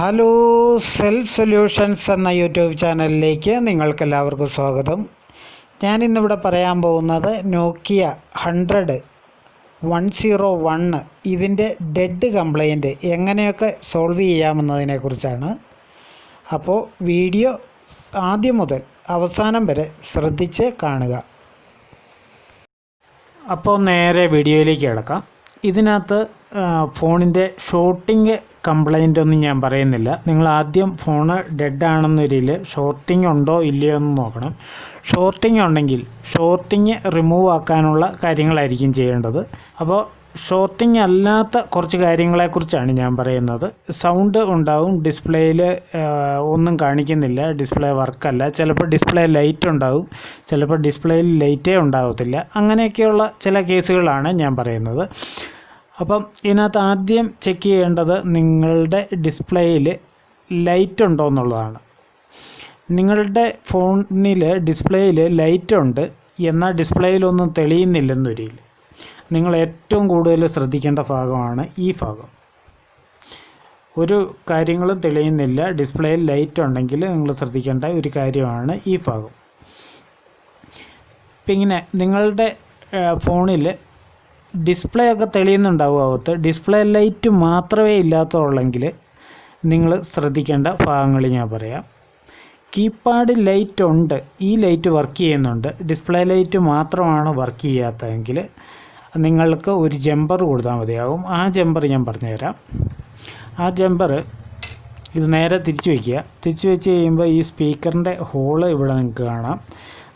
Hello, cell solutions എന്ന YouTube ചാനലിലേക്ക് നിങ്ങൾക്കെല്ലാവർക്കും സ്വാഗതം. ഞാനിന്നിവിടെ പറയാൻ പോകുന്നത് നോക്കിയ 101 ഇതിൻ്റെ ഡെഡ് കംപ്ലൈൻറ്റ് എങ്ങനെയൊക്കെ സോൾവ് ചെയ്യാമെന്നതിനെക്കുറിച്ചാണ്. അപ്പോൾ വീഡിയോ ആദ്യം മുതൽ അവസാനം വരെ ശ്രദ്ധിച്ച് കാണുക. അപ്പോൾ നേരെ വീഡിയോയിലേക്ക് കിടക്കാം. ഇതിനകത്ത് ഫോണിൻ്റെ ഷോർട്ടിങ് കംപ്ലൈൻ്റ് ഒന്നും ഞാൻ പറയുന്നില്ല. നിങ്ങൾ ആദ്യം ഫോണ് ഡെഡ് ആണെന്നൊരിൽ ഷോർട്ടിങ് ഉണ്ടോ ഇല്ലയോ എന്ന് നോക്കണം. ഷോർട്ടിങ് ഉണ്ടെങ്കിൽ ഷോർട്ടിങ് റിമൂവ് ആക്കാനുള്ള കാര്യങ്ങളായിരിക്കും ചെയ്യേണ്ടത്. അപ്പോൾ ഷോർട്ടിങ് അല്ലാത്ത കുറച്ച് കാര്യങ്ങളെക്കുറിച്ചാണ് ഞാൻ പറയുന്നത്. സൗണ്ട് ഉണ്ടാവും, ഡിസ്പ്ലേയിൽ ഒന്നും കാണിക്കുന്നില്ല, ഡിസ്പ്ലേ വർക്കല്ല, ചിലപ്പോൾ ഡിസ്പ്ലേ ലൈറ്റ് ഉണ്ടാവും, ചിലപ്പോൾ ഡിസ്പ്ലേയിൽ ലൈറ്റേ ഉണ്ടാകത്തില്ല. അങ്ങനെയൊക്കെയുള്ള ചില കേസുകളാണ് ഞാൻ പറയുന്നത്. അപ്പം ഇതിനകത്ത് ആദ്യം ചെക്ക് ചെയ്യേണ്ടത് നിങ്ങളുടെ ഡിസ്പ്ലേയിൽ ലൈറ്റ് ഉണ്ടോ എന്നുള്ളതാണ്. നിങ്ങളുടെ ഫോണിൽ ഡിസ്പ്ലേയിൽ ലൈറ്റ് ഉണ്ട്, എന്നാൽ ഡിസ്പ്ലേയിലൊന്നും തെളിയുന്നില്ലെന്നൊരിൽ നിങ്ങൾ ഏറ്റവും കൂടുതൽ ശ്രദ്ധിക്കേണ്ട ഭാഗമാണ് ഈ ഭാഗം. ഒരു കാര്യങ്ങളും തെളിയുന്നില്ല, ഡിസ്പ്ലേയിൽ ലൈറ്റ് ഉണ്ടെങ്കിൽ നിങ്ങൾ ശ്രദ്ധിക്കേണ്ട ഒരു കാര്യമാണ് ഈ ഭാഗം. പിന്നെ നിങ്ങളുടെ ഫോണിൽ ഡിസ്പ്ലേ ഒക്കെ തെളിയുന്നുണ്ടാവും, അകത്ത് ഡിസ്പ്ലേ ലൈറ്റ് മാത്രമേ ഇല്ലാത്തുള്ളെങ്കിൽ നിങ്ങൾ ശ്രദ്ധിക്കേണ്ട ഭാഗങ്ങൾ ഞാൻ പറയാം. കീപാഡ് ലൈറ്റ് ഉണ്ട്, ഈ ലൈറ്റ് വർക്ക് ചെയ്യുന്നുണ്ട്, ഡിസ്പ്ലേ ലൈറ്റ് മാത്രമാണ് വർക്ക് ചെയ്യാത്തതെങ്കിൽ നിങ്ങൾക്ക് ഒരു ജമ്പർ കൊടുത്താൽ മതിയാകും. ആ ജമ്പർ ഞാൻ പറഞ്ഞുതരാം. ആ ജമ്പർ ഇത് നേരെ തിരിച്ച് വയ്ക്കുക. തിരിച്ച് വെച്ച് കഴിയുമ്പോൾ ഈ സ്പീക്കറിൻ്റെ ഹോള് ഇവിടെ നിങ്ങൾക്ക് കാണാം.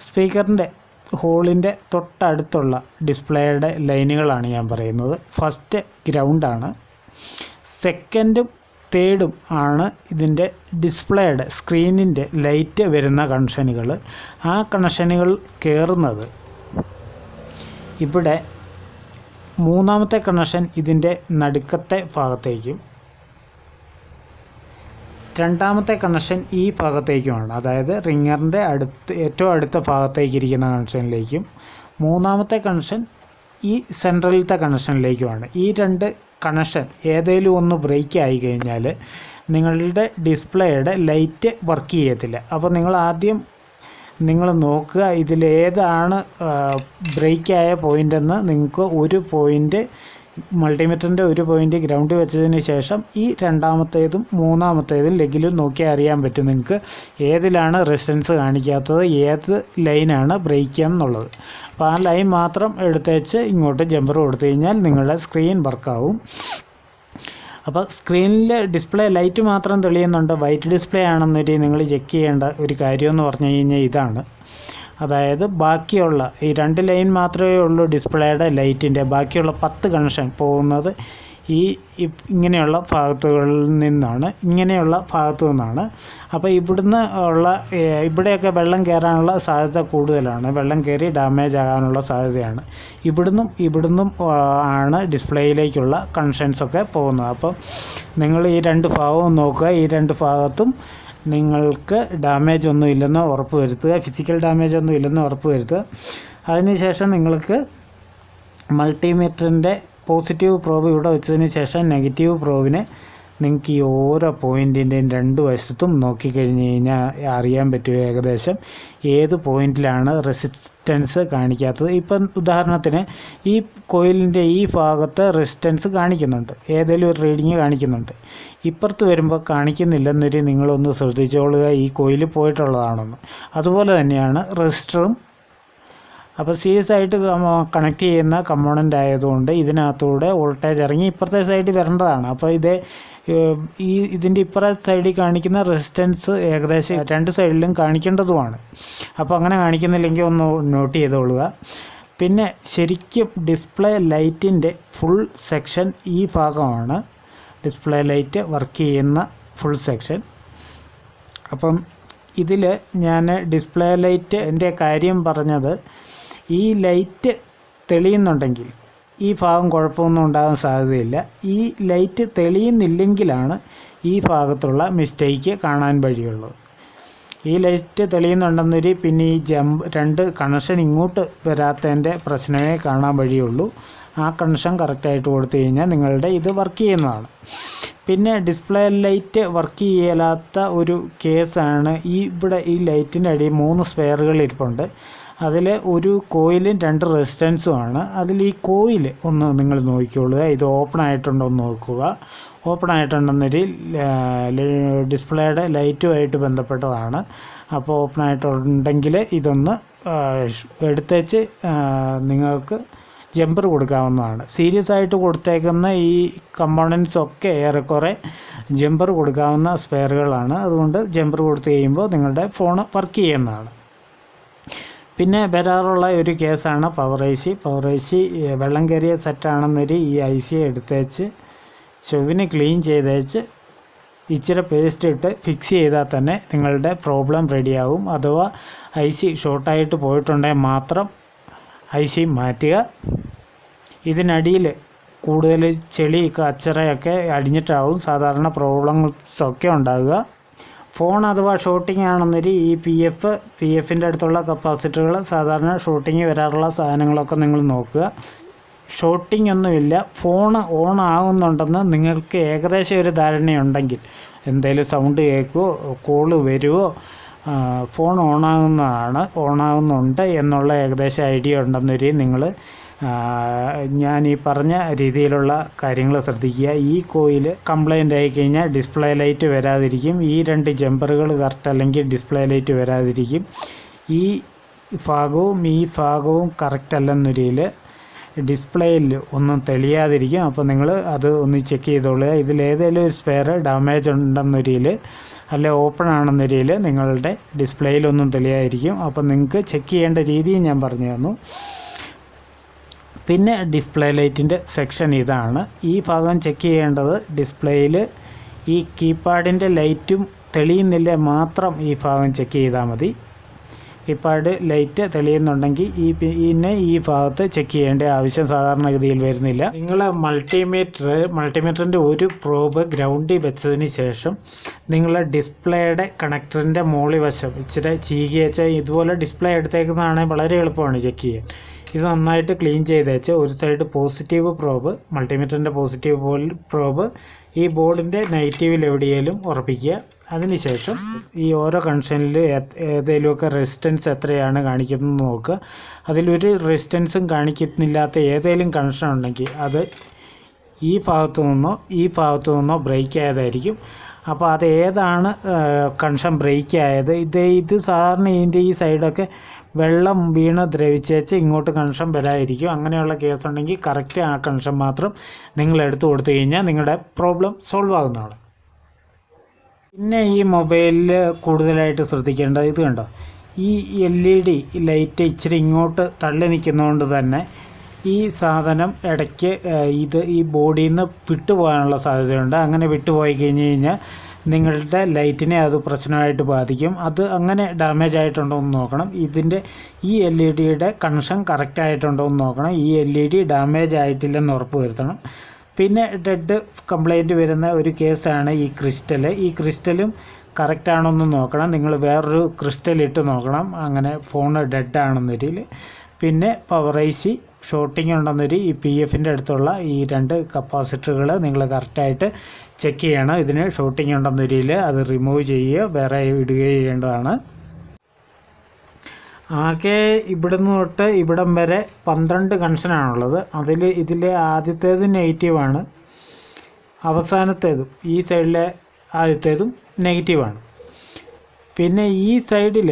സ്പീക്കറിൻ്റെ ഹോളിൻ്റെ തൊട്ടടുത്തുള്ള ഡിസ്പ്ലേയുടെ ലൈനുകളാണ് ഞാൻ പറയുന്നത്. ഫസ്റ്റ് ഗ്രൗണ്ടാണ്, സെക്കൻഡും തേർഡും ആണ് ഇതിൻ്റെ ഡിസ്പ്ലേയുടെ സ്ക്രീനിൻ്റെ ലൈറ്റ് വരുന്ന കണക്ഷനുകൾ. ആ കണക്ഷനുകൾ കയറുന്നത് ഇവിടെ. മൂന്നാമത്തെ കണക്ഷൻ ഇതിൻ്റെ നടുക്കത്തെ ഭാഗത്തേക്കും, രണ്ടാമത്തെ കണക്ഷൻ ഈ ഭാഗത്തേക്കുമാണ്, അതായത് റിങ്ങറിൻ്റെ ഏറ്റവും അടുത്ത ഭാഗത്തേക്ക് ഇരിക്കുന്ന കണക്ഷനിലേക്കും, മൂന്നാമത്തെ കണക്ഷൻ ഈ സെൻട്രലിലത്തെ കണക്ഷനിലേക്കുമാണ്. ഈ രണ്ട് കണക്ഷൻ ഏതെങ്കിലും ഒന്ന് ബ്രേക്ക് ആയി കഴിഞ്ഞാൽ നിങ്ങളുടെ ഡിസ്പ്ലേയുടെ ലൈറ്റ് വർക്ക് ചെയ്യത്തില്ല. അപ്പോൾ നിങ്ങൾ നോക്കുക ഇതിലേതാണ് ബ്രേക്കായ പോയിൻ്റെന്ന്. നിങ്ങൾക്ക് ഒരു പോയിൻ്റ് മൾട്ടിമീറ്ററിൻ്റെ ഒരു പോയിൻ്റ് ഗ്രൗണ്ട് വെച്ചതിന് ശേഷം ഈ രണ്ടാമത്തേതും മൂന്നാമത്തേതും ലെഗിലും നോക്കിയാൽ അറിയാൻ പറ്റും നിങ്ങൾക്ക് ഏതിലാണ് റെസിസ്റ്റൻസ് കാണിക്കാത്തത്, ഏത് ലൈനാണ് ബ്രേക്ക് ചെയ്യാന്നുള്ളത്. അപ്പോൾ ആ ലൈൻ മാത്രം എടുത്തേച്ച് ഇങ്ങോട്ട് ജമ്പർ കൊടുത്തു കഴിഞ്ഞാൽ നിങ്ങളുടെ സ്ക്രീൻ വർക്കാവും. അപ്പോൾ സ്ക്രീനിൽ ഡിസ്പ്ലേ ലൈറ്റ് മാത്രം തെളിയുന്നുണ്ട്, വൈറ്റ് ഡിസ്പ്ലേ ആണെന്നൊരു നിങ്ങൾ ചെക്ക് ചെയ്യേണ്ട ഒരു കാര്യമെന്ന് പറഞ്ഞു കഴിഞ്ഞാൽ ഇതാണ്. അതായത് ബാക്കിയുള്ള ഈ 2 ലൈൻ മാത്രമേ ഉള്ളൂ ഡിസ്പ്ലേയുടെ ലൈറ്റിൻ്റെ, ബാക്കിയുള്ള 10 കണക്ഷൻ പോകുന്നത് ഇങ്ങനെയുള്ള ഭാഗത്തുകളിൽ നിന്നാണ്, ഇങ്ങനെയുള്ള ഭാഗത്തു നിന്നാണ്. അപ്പോൾ ഇവിടെയൊക്കെ വെള്ളം കയറാനുള്ള സാധ്യത കൂടുതലാണ്, വെള്ളം കയറി ഡാമേജ് ആകാനുള്ള സാധ്യതയാണ്. ഇവിടുന്നും ആണ് ഡിസ്പ്ലേയിലേക്കുള്ള കണക്ഷൻസൊക്കെ പോകുന്നത്. അപ്പം നിങ്ങൾ ഈ 2 ഭാഗവും നോക്കുക. ഈ 2 ഭാഗത്തും നിങ്ങൾക്ക് ഡാമേജ് ഒന്നും ഇല്ലെന്ന് ഉറപ്പ് വരുത്തുക, ഫിസിക്കൽ ഡാമേജ് ഒന്നും ഇല്ലെന്ന് ഉറപ്പ് വരുത്തുക. അതിനുശേഷം നിങ്ങൾക്ക് മൾട്ടിമീറ്ററിൻ്റെ പോസിറ്റീവ് പ്രോബ് ഇവിടെ വെച്ചതിന് ശേഷം നെഗറ്റീവ് പ്രോബിനെ നിങ്ങൾക്ക് ഈ ഓരോ പോയിൻറ്റിൻ്റെയും 2 വശത്തും നോക്കിക്കഴിഞ്ഞ് കഴിഞ്ഞാൽ അറിയാൻ പറ്റും ഏകദേശം ഏത് പോയിൻറ്റിലാണ് റെസിസ്റ്റൻസ് കാണിക്കാത്തത്. ഇപ്പം ഉദാഹരണത്തിന് ഈ കോയിലിൻ്റെ ഈ ഭാഗത്ത് റെസിസ്റ്റൻസ് കാണിക്കുന്നുണ്ട്, ഏതെങ്കിലും ഒരു റീഡിങ് കാണിക്കുന്നുണ്ട്, ഇപ്പുറത്ത് വരുമ്പോൾ കാണിക്കുന്നില്ലെന്നൊരു നിങ്ങളൊന്ന് ശ്രദ്ധിച്ചോളുക, ഈ കോയിൽ പോയിട്ടുള്ളതാണെന്ന്. അതുപോലെ തന്നെയാണ് റെസിസ്റ്ററും. അപ്പോൾ സീരീസ് ആയിട്ട് കണക്ട് ചെയ്യുന്ന കമ്പോണൻ്റ് ആയതുകൊണ്ട് ഇതിനകത്തൂടെ വോൾട്ടേജ് ഇറങ്ങി ഇപ്പുറത്തെ സൈഡിൽ വരേണ്ടതാണ്. അപ്പോൾ ഇതിൻ്റെ ഇപ്പുറത്തെ സൈഡിൽ കാണിക്കുന്ന റെസിസ്റ്റൻസ് ഏകദേശം 2 സൈഡിലും കാണിക്കേണ്ടതുമാണ്. അപ്പോൾ അങ്ങനെ കാണിക്കുന്നില്ലെങ്കിൽ ഒന്ന് നോട്ട് ചെയ്തോളുക. പിന്നെ ശരിക്കും ഡിസ്പ്ലേ ലൈറ്റിൻ്റെ ഫുൾ സെക്ഷൻ ഈ ഭാഗമാണ്, ഡിസ്പ്ലേ ലൈറ്റ് വർക്ക് ചെയ്യുന്ന ഫുൾ സെക്ഷൻ. അപ്പം ഇതിൽ ഞാൻ ഡിസ്പ്ലേ ലൈറ്റ് എൻ്റെ കാര്യം പറഞ്ഞത്, ഈ ലൈറ്റ് തെളിയുന്നുണ്ടെങ്കിൽ ഈ ഭാഗം കുഴപ്പമൊന്നും ഉണ്ടാകാൻ സാധ്യതയില്ല. ഈ ലൈറ്റ് തെളിയുന്നില്ലെങ്കിലാണ് ഈ ഭാഗത്തുള്ള മിസ്റ്റേക്ക് കാണാൻ വഴിയുള്ളത്. ഈ ലൈറ്റ് തെളിയുന്നുണ്ടെന്നൊരു പിന്നെ ഈ രണ്ട് കണക്ഷൻ ഇങ്ങോട്ട് വരാത്തതിൻ്റെ പ്രശ്നമേ കാണാൻ വഴിയുള്ളൂ. ആ കണക്ഷൻ കറക്റ്റായിട്ട് കൊടുത്തു കഴിഞ്ഞാൽ നിങ്ങളുടെ ഇത് വർക്ക് ചെയ്യുന്നതാണ്. പിന്നെ ഡിസ്പ്ലേ ലൈറ്റ് വർക്ക് ചെയ്യാത്ത ഒരു കേസാണ് ഇവിടെ ഈ ലൈറ്റിൻ്റെ അടിയിൽ 3 സ്പെയറുകൾ ഇരിപ്പുണ്ട്. അതിൽ ഒരു കോയിലും 2 റെസിസ്റ്റൻസുമാണ്. അതിൽ ഈ കോയിൽ ഒന്ന് നിങ്ങൾ നോക്കിക്കൊള്ളുക. ഇത് ഓപ്പൺ ആയിട്ടുണ്ടോ എന്ന് നോക്കുക. ഓപ്പൺ ആയിട്ടുണ്ടെന്നൊരു ഡിസ്പ്ലേയുടെ ലൈറ്റുമായിട്ട് ബന്ധപ്പെട്ടതാണ്. അപ്പോൾ ഓപ്പൺ ആയിട്ടുണ്ടെങ്കിൽ ഇതൊന്ന് എടുത്തേച്ച് നിങ്ങൾക്ക് ജമ്പർ കൊടുക്കാവുന്നതാണ്. സീരിയസ് ആയിട്ട് കൊടുത്തേക്കുന്ന ഈ കമ്പോണൻസ് ഒക്കെ ഏറെക്കുറെ ജമ്പർ കൊടുക്കാവുന്ന സ്പെയറുകളാണ്. അതുകൊണ്ട് ജമ്പർ കൊടുത്തു കഴിയുമ്പോൾ നിങ്ങളുടെ ഫോൺ വർക്ക് ചെയ്യുന്നതാണ്. പിന്നെ വരാറുള്ള ഒരു കേസാണ് പവർ ഐ സി വെള്ളം കയറിയ സെറ്റാണെന്നൊരു ഈ ഐ സി എടുത്തേച്ച് ചൊവ്വിന് ക്ലീൻ ചെയ്തേച്ച് ഇച്ചിരി പേസ്റ്റ് ഇട്ട് ഫിക്സ് ചെയ്താൽ തന്നെ നിങ്ങളുടെ പ്രോബ്ലം റെഡിയാവും. അഥവാ ഐ സി ഷോർട്ടായിട്ട് പോയിട്ടുണ്ടെങ്കിൽ മാത്രം ഐ സി മാറ്റുക. ഇതിനടിയിൽ കൂടുതൽ ചെളി കച്ചറയൊക്കെ അടിഞ്ഞിട്ടാവും സാധാരണ പ്രോബ്ലംസൊക്കെ ഉണ്ടാകുക. ഫോൺ അഥവാ ഷോർട്ടിങ് ആണെന്നൊരു ഈ പി എഫിൻ്റെ അടുത്തുള്ള കപ്പാസിറ്ററുകൾ സാധാരണ ഷോർട്ടിങ് വരാറുള്ള സാധനങ്ങളൊക്കെ നിങ്ങൾ നോക്കുക. ഷോർട്ടിങ് ഒന്നുമില്ല, ഫോൺ ഓൺ ആകുന്നുണ്ടെന്ന് നിങ്ങൾക്ക് ഏകദേശം ഒരു ധാരണയുണ്ടെങ്കിൽ, എന്തെങ്കിലും സൗണ്ട് കേൾക്കുമോ കോള് വരുമോ ഫോൺ ഓണാകുന്നുണ്ട് എന്നുള്ള ഏകദേശം ഐഡിയ ഉണ്ടെന്നൊരു നിങ്ങൾ ഞാൻ ഈ പറഞ്ഞ രീതിയിലുള്ള കാര്യങ്ങൾ ശ്രദ്ധിക്കുക. ഈ കോയിൽ കംപ്ലൈൻ്റ് ആയിക്കഴിഞ്ഞാൽ ഡിസ്പ്ലേ ലൈറ്റ് വരാതിരിക്കും. ഈ 2 ജമ്പറുകൾ കറക്റ്റ് അല്ലെങ്കിൽ ഡിസ്പ്ലേ ലൈറ്റ് വരാതിരിക്കും. ഈ ഭാഗവും കറക്റ്റ് അല്ലെന്നൊരിയിൽ ഡിസ്പ്ലേയിൽ ഒന്നും തെളിയാതിരിക്കും. അപ്പോൾ നിങ്ങൾ അത് ഒന്ന് ചെക്ക് ചെയ്തോളുക. ഇതിലേതെങ്കിലും ഒരു സ്പെയർ ഡാമേജ് ഉണ്ടെന്നൊരിയിൽ അല്ലെ ഓപ്പൺ ആണെന്നൊരിയിൽ നിങ്ങളുടെ ഡിസ്പ്ലേയിലൊന്നും തെളിയാതിരിക്കും. അപ്പോൾ നിങ്ങൾക്ക് ചെക്ക് ചെയ്യേണ്ട രീതിയും ഞാൻ പറഞ്ഞു തന്നു. പിന്നെ ഡിസ്പ്ലേ ലൈറ്റിൻ്റെ സെക്ഷൻ ഇതാണ്. ഈ ഭാഗം ചെക്ക് ചെയ്യേണ്ടത് ഡിസ്പ്ലേയിൽ ഈ കീപാഡിൻ്റെ ലൈറ്റും തെളിയുന്നില്ല മാത്രം ഈ ഭാഗം ചെക്ക് ചെയ്താൽ മതി. കീപാഡ് ലൈറ്റ് തെളിയുന്നുണ്ടെങ്കിൽ പിന്നെ ഈ ഭാഗത്ത് ചെക്ക് ചെയ്യേണ്ട ആവശ്യം സാധാരണഗതിയിൽ വരുന്നില്ല. നിങ്ങൾ മൾട്ടിമീറ്ററിൻ്റെ ഒരു പ്രോബ് ഗ്രൗണ്ടിൽ വെച്ചതിന് ശേഷം നിങ്ങൾ ഡിസ്പ്ലേയുടെ കണക്ടറിൻ്റെ മോളി വശം ഇച്ചിരി ചീകി വെച്ചാൽ ഇതുപോലെ ഡിസ്പ്ലേ എടുത്തേക്കുന്നതാണെങ്കിൽ വളരെ എളുപ്പമാണ് ചെക്ക് ചെയ്യാൻ. ഇത് നന്നായിട്ട് ക്ലീൻ ചെയ്തേച്ച് ഒരു സൈഡ് പോസിറ്റീവ് പ്രോബ്, മൾട്ടിമീറ്ററിൻ്റെ പോസിറ്റീവ് പ്രോബ് ഈ ബോർഡിൻ്റെ നെഗറ്റീവിൽ എവിടെയെങ്കിലും ഉറപ്പിക്കുക. അതിനുശേഷം ഈ ഓരോ കണക്ഷനിൽ ഏതെങ്കിലുമൊക്കെ റെസിസ്റ്റൻസ് എത്രയാണ് കാണിക്കുന്നത് നോക്കുക. അതിലൊരു റെസിസ്റ്റൻസും കാണിക്കുന്നില്ലാത്ത ഏതെങ്കിലും കണക്ഷൻ ഉണ്ടെങ്കിൽ അത് ഈ ഭാഗത്തു നിന്നോ ബ്രേക്ക് ആയതായിരിക്കും. അപ്പോൾ അത് ഏതാണ് കണക്ഷൻ ബ്രേക്ക് ആയത്, ഇത് സാധാരണ ഇതിൻ്റെ ഈ സൈഡൊക്കെ വെള്ളം വീണ് ദ്രവിച്ചേച്ച് ഇങ്ങോട്ട് കണക്ഷൻ വരാതിരിക്കും. അങ്ങനെയുള്ള കേസുണ്ടെങ്കിൽ കറക്റ്റ് ആ കണക്ഷൻ മാത്രം നിങ്ങൾ എടുത്തു കൊടുത്തു കഴിഞ്ഞാൽ നിങ്ങളുടെ പ്രോബ്ലം സോൾവ് ആകുന്നതാണ്. പിന്നെ ഈ മൊബൈലിൽ കൂടുതലായിട്ട് ശ്രദ്ധിക്കേണ്ടത് ഇത് കണ്ടോ, ഈ LED ലൈറ്റ് ഇച്ചിരി ഇങ്ങോട്ട് തള്ളി നിൽക്കുന്നതുകൊണ്ട് തന്നെ ഈ സാധനം ഇടയ്ക്ക് ഈ ബോഡിയിൽ നിന്ന് വിട്ടുപോകാനുള്ള സാധ്യതയുണ്ട്. അങ്ങനെ വിട്ടുപോയി കഴിഞ്ഞാൽ നിങ്ങളുടെ ലൈറ്റിനെ അത് പ്രശ്നമായിട്ട് ബാധിക്കും. അത് അങ്ങനെ ഡാമേജ് ആയിട്ടുണ്ടോ എന്ന് നോക്കണം. ഇതിൻ്റെ ഈ LED കണക്ഷൻ കറക്റ്റ് ആയിട്ടുണ്ടോ എന്ന് നോക്കണം. ഈ LED ഡാമേജ് ആയിട്ടില്ലെന്ന് ഉറപ്പ് വരുത്തണം. പിന്നെ ഡെഡ് കംപ്ലൈൻറ്റ് വരുന്ന ഒരു കേസാണ് ഈ ക്രിസ്റ്റലും കറക്റ്റ് ആണോ എന്ന് നോക്കണം. നിങ്ങൾ വേറൊരു ക്രിസ്റ്റൽ ഇട്ട് നോക്കണം, അങ്ങനെ ഫോൺ ഡെഡ് ആണെന്നൊരിൽ. പിന്നെ പവർ IC ഷോർട്ടിങ് ഉണ്ടെന്നൊരു ഈ PFൻ്റെ അടുത്തുള്ള ഈ 2 കപ്പാസിറ്ററുകൾ നിങ്ങൾ കറക്റ്റായിട്ട് ചെക്ക് ചെയ്യണം. ഇതിന് ഷോർട്ടിങ് ഉണ്ടെന്നൊരിൽ അത് റിമൂവ് ചെയ്യുക, വേറെ ഇടുകയോ ചെയ്യേണ്ടതാണ്. ആകെ ഇവിടുന്ന് തൊട്ട് ഇവിടം വരെ 12 കണക്ഷനാണുള്ളത്. ഇതിലെ ആദ്യത്തേത് നെഗറ്റീവാണ്, അവസാനത്തേതും ഈ സൈഡിലെ ആദ്യത്തേതും നെഗറ്റീവാണ്. പിന്നെ ഈ സൈഡിൽ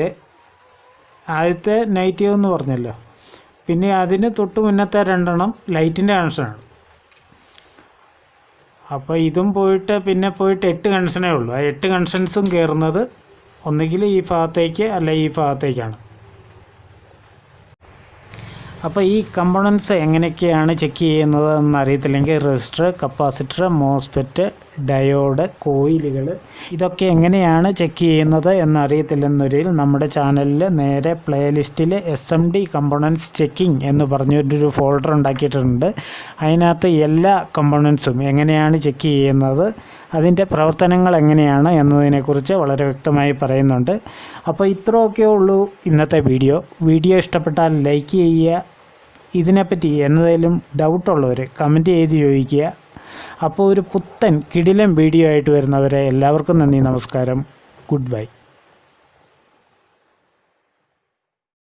ആദ്യത്തെ നെഗറ്റീവ് എന്ന് പറഞ്ഞല്ലോ, പിന്നെ അതിന് തൊട്ട് മുന്നത്തെ 2 എണ്ണം ലൈറ്റിൻ്റെ കണക്ഷനാണ്. അപ്പോൾ ഇതും പോയിട്ട് 8 കണക്ഷനേ ഉള്ളൂ. ആ 8 കണക്ഷൻസും കയറുന്നത് ഒന്നുകിൽ ഈ ഭാഗത്തേക്ക് അല്ല ഈ ഭാഗത്തേക്കാണ്. അപ്പോൾ ഈ കമ്പോണൻസ് എങ്ങനെയൊക്കെയാണ് ചെക്ക് ചെയ്യുന്നത് എന്നറിയത്തില്ലെങ്കിൽ റെസിസ്റ്റർ, കപ്പാസിറ്റർ, മോസ്ഫെറ്റ്, ഡയോഡ്, കോയിലുകൾ ഇതൊക്കെ എങ്ങനെയാണ് ചെക്ക് ചെയ്യുന്നത് എന്നറിയത്തില്ലെന്നൊരിൽ നമ്മുടെ ചാനലിൽ നേരെ പ്ലേലിസ്റ്റിൽ SMD കമ്പോണൻസ് ചെക്കിംഗ് എന്ന് പറഞ്ഞൊരു ഫോൾഡർ ഉണ്ടാക്കിയിട്ടുണ്ട്. അതിനകത്ത് എല്ലാ കമ്പോണൻസും എങ്ങനെയാണ് ചെക്ക് ചെയ്യുന്നത്, അതിൻ്റെ പ്രവർത്തനങ്ങൾ എങ്ങനെയാണ് എന്നതിനെക്കുറിച്ച് വളരെ വ്യക്തമായി പറയുന്നുണ്ട്. അപ്പോൾ ഇത്രയൊക്കെ ഉള്ളൂ ഇന്നത്തെ വീഡിയോ ഇഷ്ടപ്പെട്ടാൽ ലൈക്ക് ചെയ്യുക. ഇതിനെപ്പറ്റി എന്തെങ്കിലും ഡൗട്ടുള്ളവർ കമൻറ്റ് ചെയ്ത് ചോദിക്കുക. അപ്പോൾ ഒരു പുത്തൻ കിടിലൻ വീഡിയോ ആയിട്ട് വരുന്നവരെ എല്ലാവർക്കും നന്ദി, നമസ്കാരം, ഗുഡ് ബൈ.